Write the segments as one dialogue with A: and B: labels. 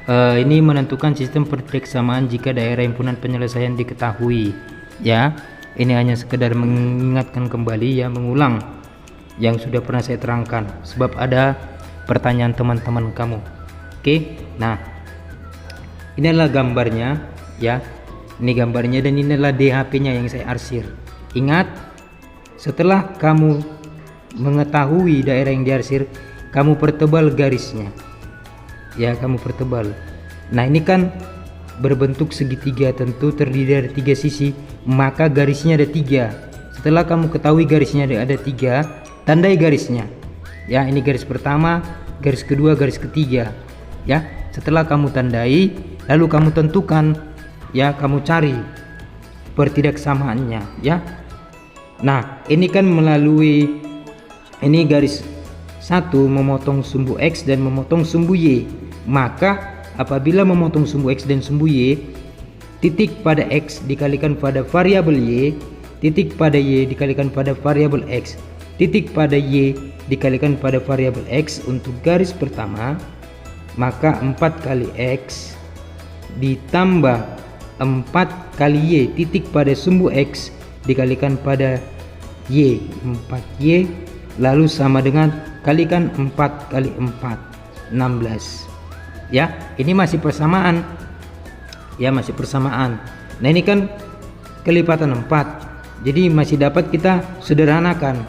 A: Ini menentukan sistem pertiksamaan jika daerah himpunan penyelesaian diketahui. Ya, ini hanya sekedar mengingatkan kembali, ya, mengulang yang sudah pernah saya terangkan, sebab ada pertanyaan teman-teman kamu. Oke, nah ini adalah gambarnya, ya. Ini gambarnya dan ini adalah DHP-nya yang saya arsir. Ingat, setelah kamu mengetahui daerah yang diarsir, kamu pertebal garisnya. Ya, kamu pertebal. Nah, ini kan berbentuk segitiga, tentu terdiri dari 3 sisi, maka garisnya ada 3. Setelah kamu ketahui garisnya ada 3, tandai garisnya. Ya, ini garis pertama, garis kedua, garis ketiga. Ya, setelah kamu tandai, lalu kamu tentukan, ya, kamu cari pertidaksamaannya, ya. Nah, ini kan melalui ini garis 1 memotong sumbu X dan memotong sumbu Y. Maka apabila memotong sumbu X dan sumbu Y, titik pada X dikalikan pada variabel Y, titik pada Y dikalikan pada variabel X, titik pada Y dikalikan pada variabel X untuk garis pertama, maka 4 kali X ditambah 4 kali Y titik pada sumbu X dikalikan pada Y, 4Y, lalu sama dengan kalikan 4 kali 4, 16. Ya, ini masih persamaan. Ya, masih persamaan. Nah, ini kan kelipatan 4. Jadi masih dapat kita sederhanakan.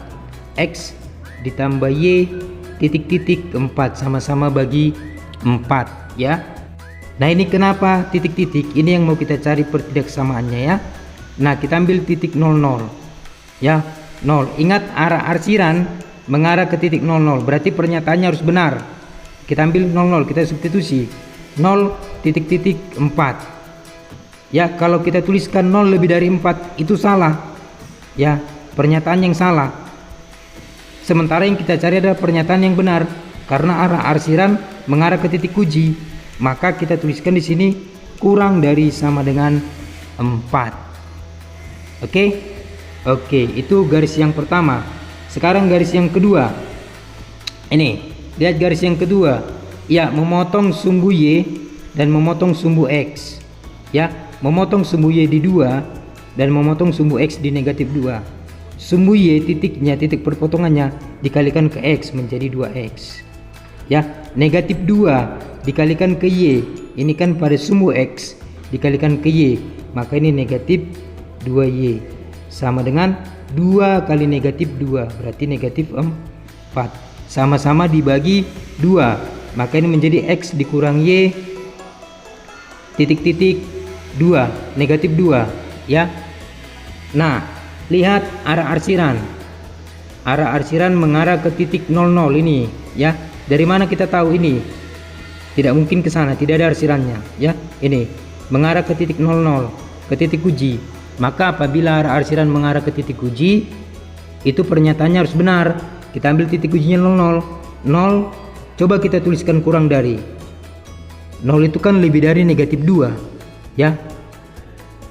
A: X ditambah Y titik-titik 4 sama-sama bagi 4, ya. Nah, ini kenapa titik-titik? Ini yang mau kita cari pertidaksamaannya, ya. Nah, kita ambil titik 00. Ya, 0. Ingat, arah arsiran mengarah ke titik 00. Berarti pernyataannya harus benar. Kita ambil 00, kita substitusi 0 titik-titik 4. Ya, kalau kita tuliskan 0 lebih dari 4 itu salah. Ya, pernyataan yang salah. Sementara yang kita cari adalah pernyataan yang benar, karena arah arsiran mengarah ke titik uji. Maka kita tuliskan di sini kurang dari sama dengan 4. Oke, itu garis yang pertama. Sekarang garis yang kedua. Ini, lihat garis yang kedua. Ya, memotong sumbu Y dan memotong sumbu X. Ya, memotong sumbu Y di 2 dan memotong sumbu X di negatif 2. Sumbu Y titiknya, titik perpotongannya dikalikan ke X menjadi 2X. Ya, negatif 2 dikalikan ke Y. Ini kan pada sumbu X dikalikan ke Y, maka ini negatif 2Y. Sama dengan 2 kali negatif 2, berarti negatif 4. Sama-sama dibagi 2, maka ini menjadi X dikurang Y titik-titik 2, negatif 2, ya. Nah, lihat arah arsiran. Arah arsiran mengarah ke titik 00 ini, ya. Dari mana kita tahu ini? Tidak mungkin ke sana, tidak ada arsirannya, ya. Ini mengarah ke titik 00, ke titik uji. Maka apabila arah arsiran mengarah ke titik uji, itu pernyataannya harus benar. Kita ambil titik ujinya 00. 0, coba kita tuliskan kurang dari 0 itu kan lebih dari negatif 2, ya.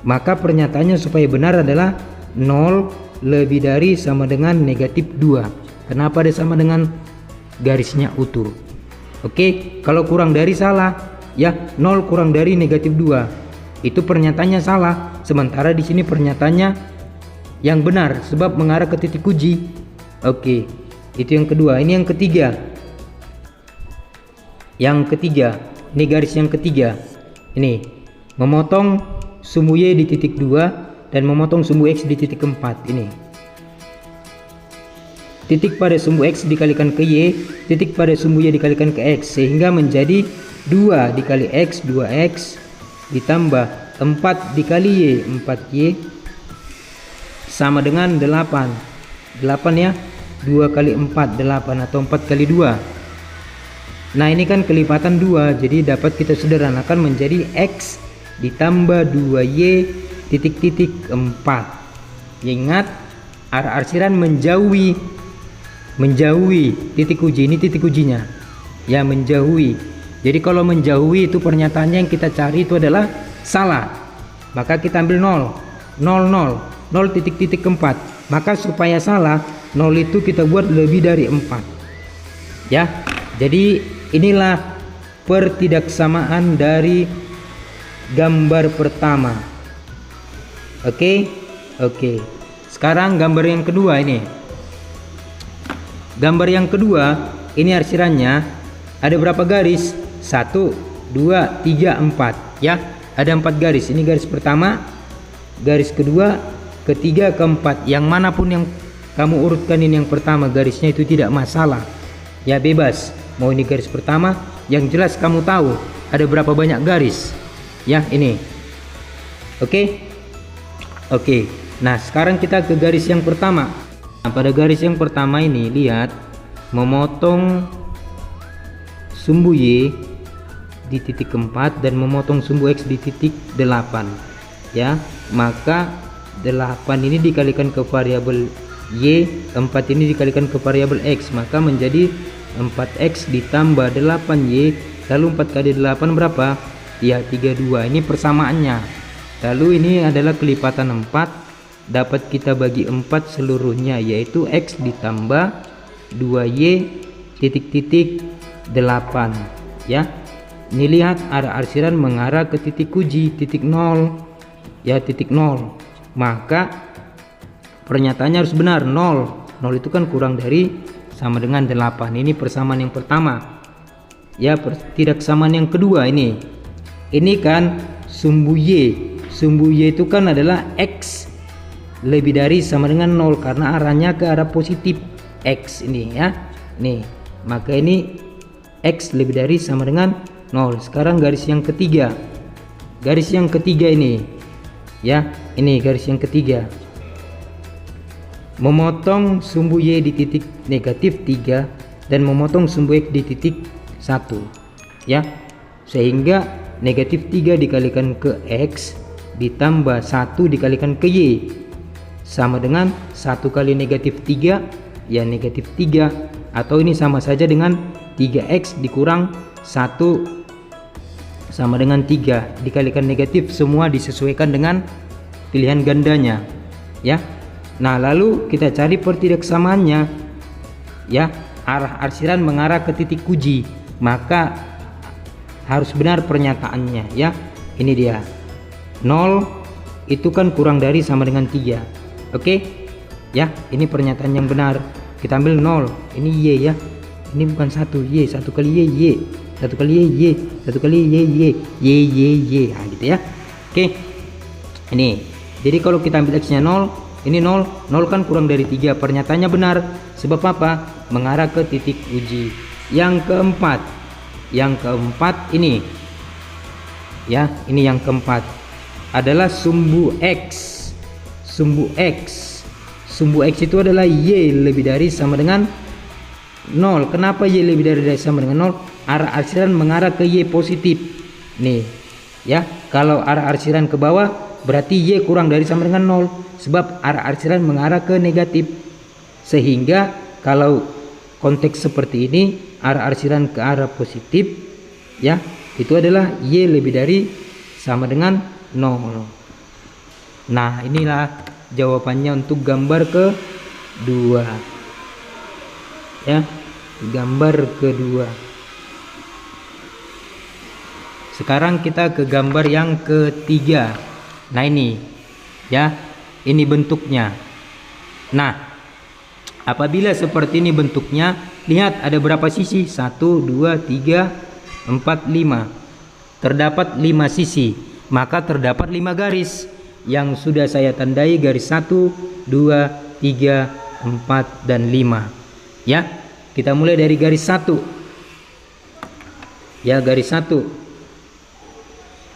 A: Maka pernyataannya supaya benar adalah 0 lebih dari sama dengan negatif 2. Kenapa ada sama dengan garisnya utuh? Oke, kalau kurang dari salah, ya. 0 kurang dari negatif 2, itu pernyataannya salah. Sementara di sini pernyataannya yang benar sebab mengarah ke titik uji. Oke, itu yang kedua. Ini yang ketiga. Yang ketiga, ini garis yang ketiga. Ini memotong sumbu Y di titik 2 dan memotong sumbu X di titik 4. Ini titik pada sumbu X dikalikan ke Y, titik pada sumbu Y dikalikan ke X, sehingga menjadi 2 dikali X, 2X, ditambah 4 dikali Y, 4Y, sama dengan 8. 8, ya. 2 kali 4, 8, atau 4 kali 2. Nah, ini kan kelipatan 2, jadi dapat kita sederhanakan menjadi X ditambah 2Y titik-titik 4. Ingat, arah arsiran menjauhi titik uji. Ini titik ujinya, ya, menjauhi. Jadi kalau menjauhi itu pernyataannya yang kita cari itu adalah salah. Maka kita ambil 0, 0 titik-titik 4. Maka supaya salah, 0 itu kita buat lebih dari 4, ya. Jadi inilah pertidaksamaan dari gambar pertama. Oke. Sekarang gambar yang kedua ini. Gambar yang kedua ini arsirannya ada berapa garis? 1, 2, 3, 4 ya. Ada 4 garis. Ini garis pertama, garis kedua, ketiga, keempat. Yang manapun yang kamu urutkan ini yang pertama garisnya itu tidak masalah. Ya bebas. Mau ini garis pertama, yang jelas kamu tahu ada berapa banyak garis. Ya, ini. Oke. Nah, sekarang kita ke garis yang pertama. Nah, pada garis yang pertama ini lihat memotong sumbu Y di titik 4 dan memotong sumbu X di titik 8 ya. Maka 8 ini dikalikan ke variabel Y, 4 ini dikalikan ke variabel X, maka menjadi 4X ditambah 8Y. Lalu 4 kali 8 berapa? Ya 32. Ini persamaannya. Lalu ini adalah kelipatan 4, dapat kita bagi 4 seluruhnya, yaitu X ditambah 2Y titik-titik 8 ya. Ini lihat arah arsiran mengarah ke titik uji, titik 0 ya, titik 0. Maka pernyataannya harus benar. 0 itu kan kurang dari sama dengan 8. Ini persamaan yang pertama ya. Pertidaksamaan yang kedua ini kan sumbu Y itu kan adalah X lebih dari sama dengan 0 karena arahnya ke arah positif X ini ya. Nih, maka ini X lebih dari sama dengan 0. Sekarang garis yang ketiga. Garis yang ketiga ini ya, ini garis yang ketiga. Memotong sumbu Y di titik negatif 3 dan memotong sumbu X di titik 1 ya. Sehingga negatif 3 dikalikan ke X ditambah 1 dikalikan ke Y sama dengan 1 kali negatif 3 ya negatif 3, atau ini sama saja dengan 3X dikurang 1 sama dengan 3 dikalikan negatif, semua disesuaikan dengan pilihan gandanya ya. Nah, lalu kita cari pertidaksamaannya ya. Arah arsiran mengarah ke titik uji, maka harus benar pernyataannya ya. Ini dia 0 itu kan kurang dari sama dengan 3. Oke ya, ini pernyataan yang benar. Kita ambil 0, ini Y ya, ini bukan 1 Y, 1 kali Y, 1 kali Y, 1 kali Y, nah, gitu ya. Oke, ini jadi kalau kita ambil X nya 0, ini 0 kan kurang dari 3. Pernyataannya benar. Sebab apa? Mengarah ke titik uji. Yang keempat ini ya, ini yang keempat adalah sumbu X. Sumbu X itu adalah Y lebih dari sama dengan 0. Kenapa Y lebih dari sama dengan 0? Arah arsiran mengarah ke Y positif. Nih ya, kalau arah arsiran ke bawah berarti Y kurang dari sama dengan 0, sebab arah arsiran mengarah ke negatif. Sehingga kalau konteks seperti ini arah arsiran ke arah positif ya, itu adalah Y lebih dari sama dengan 0. Nah, inilah jawabannya untuk gambar kedua ya, gambar kedua. Sekarang kita ke gambar yang ketiga. Nah, ini ya, ini bentuknya. Nah, apabila seperti ini bentuknya, lihat ada berapa sisi? 1, 2, 3, 4, 5. Terdapat 5 sisi, maka terdapat 5 garis yang sudah saya tandai garis 1, 2, 3, 4 dan 5 ya. Kita mulai dari garis 1 ya, garis 1.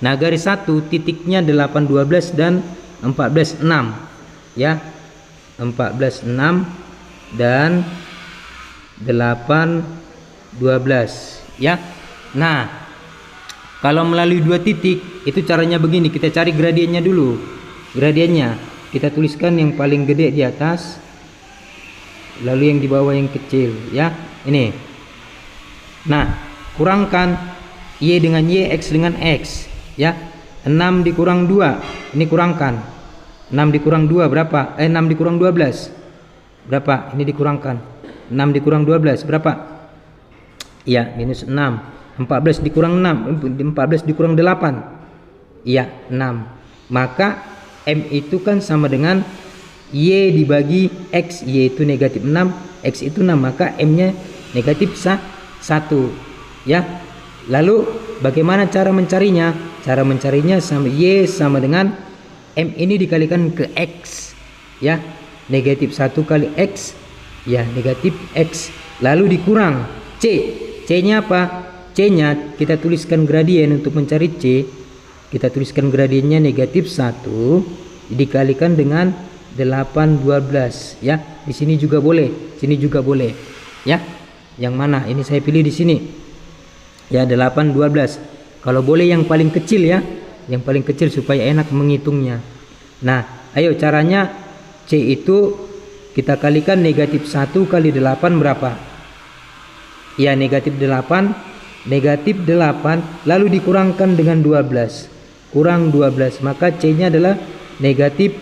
A: Nah, garis 1 titiknya 8, 12 dan 14, 6 ya, 14, 6 dan 8, 12 ya. Nah, kalau melalui 2 titik itu caranya begini, kita cari gradiennya dulu. Gradiennya kita tuliskan yang paling gede di atas, lalu yang di bawah yang kecil ya. Ini. Nah, kurangkan Y dengan Y, X dengan X ya. 6 dikurang 2, ini kurangkan. 6 dikurang 2 berapa? 6 dikurang 12 berapa? Ini dikurangkan. 6 dikurang 12 berapa? Ya, minus 6. 14 dikurang 6, 14 dikurang 8. Iya, 6. Maka M itu kan sama dengan Y dibagi X. Y itu negatif 6, X itu 6. Maka M-nya negatif 1. Ya. Lalu bagaimana cara mencarinya? Cara mencarinya sama Y sama dengan M ini dikalikan ke X. Ya. Negatif 1 kali X. Ya, negatif X. Lalu dikurang C. C-nya apa? C-nya kita tuliskan gradien untuk mencari C. Kita tuliskan gradiennya negatif 1 dikalikan dengan 8 12 ya. Di sini juga boleh, sini juga boleh. Ya. Yang mana? Ini saya pilih di sini. Ya, 8 12. Kalau boleh yang paling kecil ya. Yang paling kecil supaya enak menghitungnya. Nah, ayo caranya C itu kita kalikan negatif 1 kali 8 berapa? Ya, negatif 8. Negatif 8 lalu dikurangkan dengan 12. Kurang 12, maka C-nya adalah negatif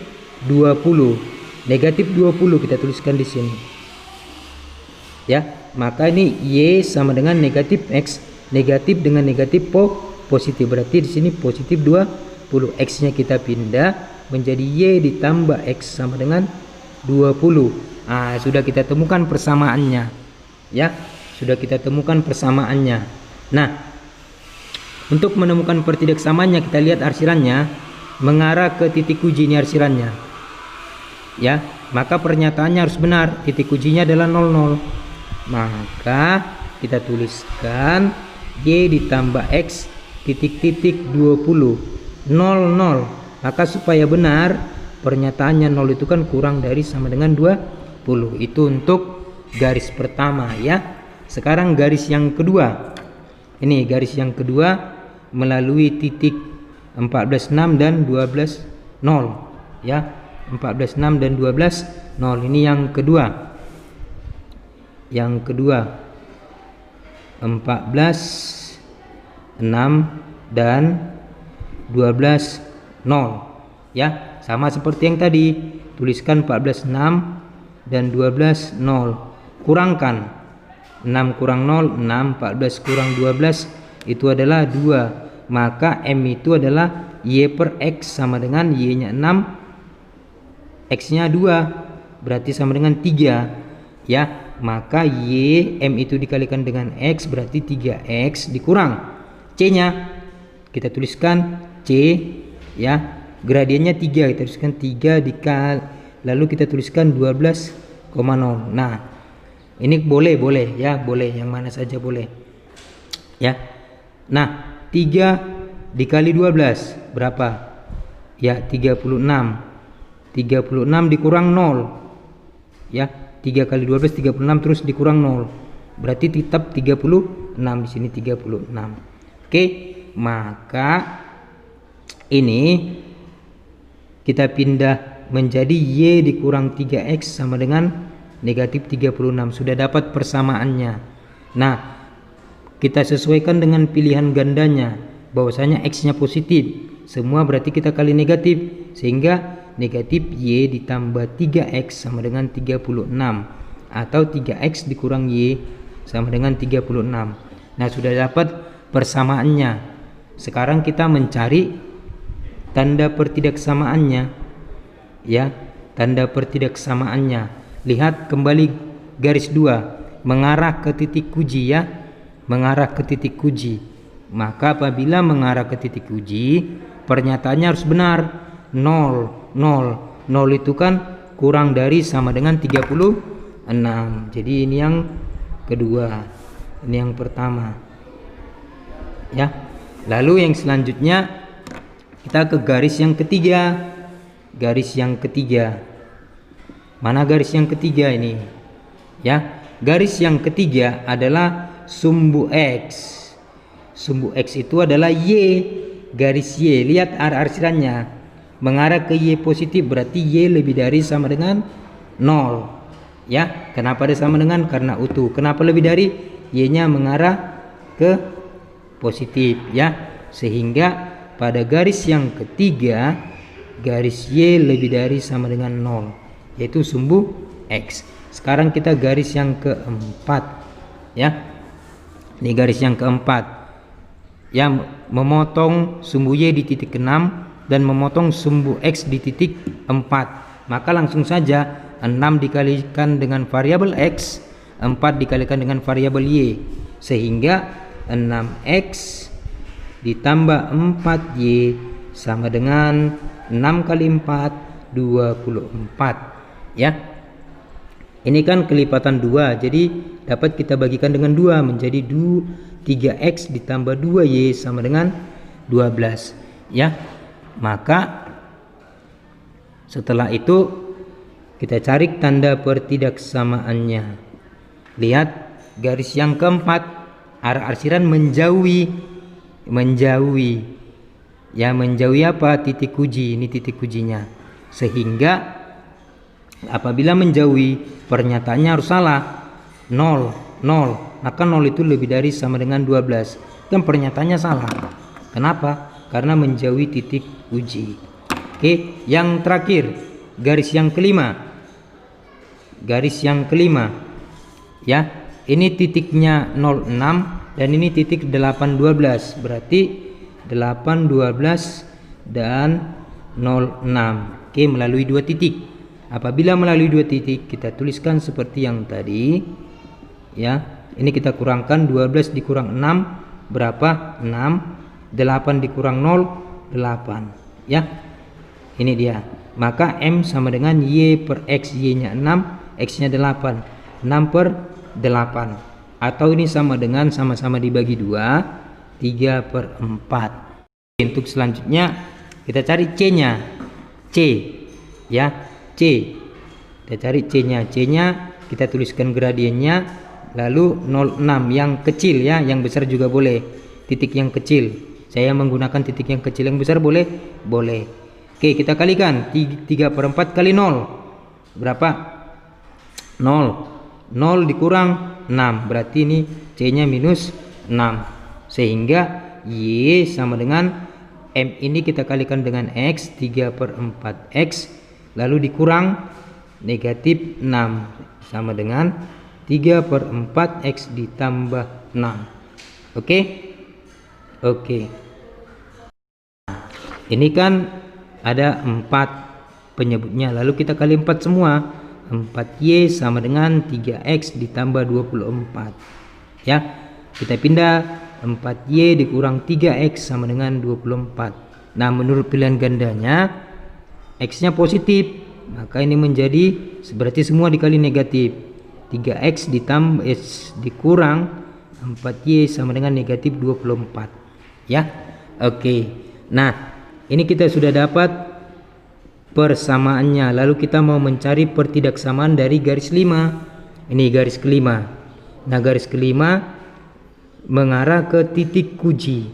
A: 20. Negatif 20 kita tuliskan di sini. Ya, maka ini Y sama dengan negatif X. Negatif dengan negatif positif. Berarti di sini positif 20. X-nya kita pindah menjadi Y ditambah X sama dengan 20. Ah, sudah kita temukan persamaannya. Ya, sudah kita temukan persamaannya. Nah, untuk menemukan pertidaksamaannya kita lihat arsirannya mengarah ke titik uji. Ini arsirannya. Ya, maka pernyataannya harus benar. Titik ujinya adalah 00. Maka kita tuliskan Y ditambah X titik-titik 20 00. Maka supaya benar pernyataannya 0 itu kan kurang dari sama dengan 20. Itu untuk garis pertama ya. Sekarang garis yang kedua. Ini garis yang kedua melalui titik 14,6 dan 12,0 ya. 14,6 dan 12,0 ini yang kedua. Yang kedua 14,6 dan 12,0 ya. Sama seperti yang tadi, tuliskan 14,6 dan 12,0. Kurangkan 6 kurang 0, 6, 14 kurang 12 itu adalah 2. Maka M itu adalah Y per X sama dengan Y nya 6, X nya 2, berarti sama dengan 3 ya. Maka Y M itu dikalikan dengan X berarti 3X dikurang C nya kita tuliskan C ya. Gradiennya 3, kita tuliskan 3 dikali, lalu kita tuliskan 12,0. Nah, ini boleh ya, boleh yang mana saja boleh ya. Nah, 3 dikali 12 berapa? Ya, 36. 36 dikurang 0 ya. 3 kali 12 36 terus dikurang 0. Berarti tetap 36 di sini 36. Oke, maka ini kita pindah menjadi Y dikurang 3X sama dengan negatif 36. Sudah dapat persamaannya. Nah, kita sesuaikan dengan pilihan gandanya. Bahwasanya X-nya positif. Semua berarti kita kali negatif. Sehingga negatif Y ditambah 3X sama dengan 36. Atau 3X dikurang Y sama dengan 36. Nah, sudah dapat persamaannya. Sekarang kita mencari tanda pertidaksamaannya ya, tanda pertidaksamaannya. Lihat kembali garis 2 mengarah ke titik uji ya, mengarah ke titik uji. Maka apabila mengarah ke titik uji, pernyataannya harus benar. 0 itu kan kurang dari sama dengan 36. Jadi ini yang kedua, ini yang pertama ya. Lalu yang selanjutnya kita ke garis yang ketiga. Garis yang ketiga. Mana garis yang ketiga ini? Ya, garis yang ketiga adalah sumbu X. Sumbu X itu adalah Y, garis Y. Lihat arsirannya mengarah ke Y positif, berarti Y lebih dari sama dengan 0. Ya, kenapa ada sama dengan? Karena utuh. Kenapa lebih dari? Y-nya mengarah ke positif ya. Sehingga pada garis yang ketiga garis Y lebih dari sama dengan 0, yaitu sumbu X. Sekarang kita garis yang keempat ya. Ini garis yang keempat. yang memotong sumbu Y di titik 6 dan memotong sumbu X di titik 4. Maka langsung saja 6 dikalikan dengan variabel X, 4 dikalikan dengan variabel Y, sehingga 6X ditambah 4Y sama dengan 6 kali 4 24 ya. Ini kan kelipatan 2, jadi dapat kita bagikan dengan 2 menjadi 3X ditambah 2Y sama dengan 12 ya. Maka setelah itu kita cari tanda pertidaksamaannya. Lihat garis yang keempat, arah arsiran menjauhi ya, menjauhi apa? Titik uji. Ini titik ujinya, sehingga apabila menjauhi pernyataannya harus salah. 0 maka 0 itu lebih dari sama dengan 12, kan pernyataannya salah. Kenapa? Karena menjauhi titik uji. Oke, yang terakhir garis yang kelima ya, ini titiknya 06 dan ini titik 812, berarti 812 dan 06. Oke, melalui dua titik. Apabila melalui dua titik, kita tuliskan seperti yang tadi ya. Ini kita kurangkan 12 dikurang 6 berapa? 6. 8 dikurang 0 8 ya. Ini dia. Maka M sama dengan Y per X, Y nya 6, X nya 8, 6 per 8, atau ini sama dengan sama-sama dibagi 2, 3 per 4. Untuk selanjutnya kita cari C nya. C ya, C. Kita cari C nya. C nya kita tuliskan gradiennya, lalu 06 yang kecil ya, yang besar juga boleh. Titik yang kecil, saya menggunakan titik yang kecil, yang besar boleh? Boleh. Oke, kita kalikan 3 per 4 kali 0 berapa? 0 dikurang 6, berarti ini C nya minus 6, sehingga Y sama dengan M ini kita kalikan dengan X, 3 per 4X, lalu dikurang negatif 6 sama dengan 3 per 4X ditambah 6. Oke. Ini kan ada 4 penyebutnya, lalu kita kali 4 semua. 4Y sama dengan 3X ditambah 24 ya. Kita pindah, 4Y dikurang 3X sama dengan 24. Nah, menurut pilihan gandanya X nya positif, maka ini menjadi berarti semua dikali negatif. 3X ditambah X dikurang 4Y sama dengan negatif 24 ya. Oke. Nah, ini kita sudah dapat persamaannya, lalu kita mau mencari pertidaksamaan dari garis 5. Ini garis kelima. Nah, garis kelima mengarah ke titik uji.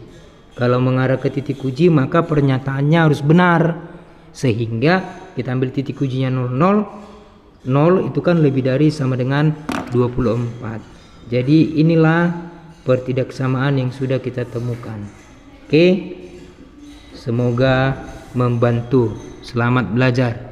A: Kalau mengarah ke titik uji, maka pernyataannya harus benar, sehingga kita ambil titik ujinya 0 itu kan lebih dari sama dengan 24. Jadi inilah pertidaksamaan yang sudah kita temukan. Oke, semoga membantu. Selamat belajar.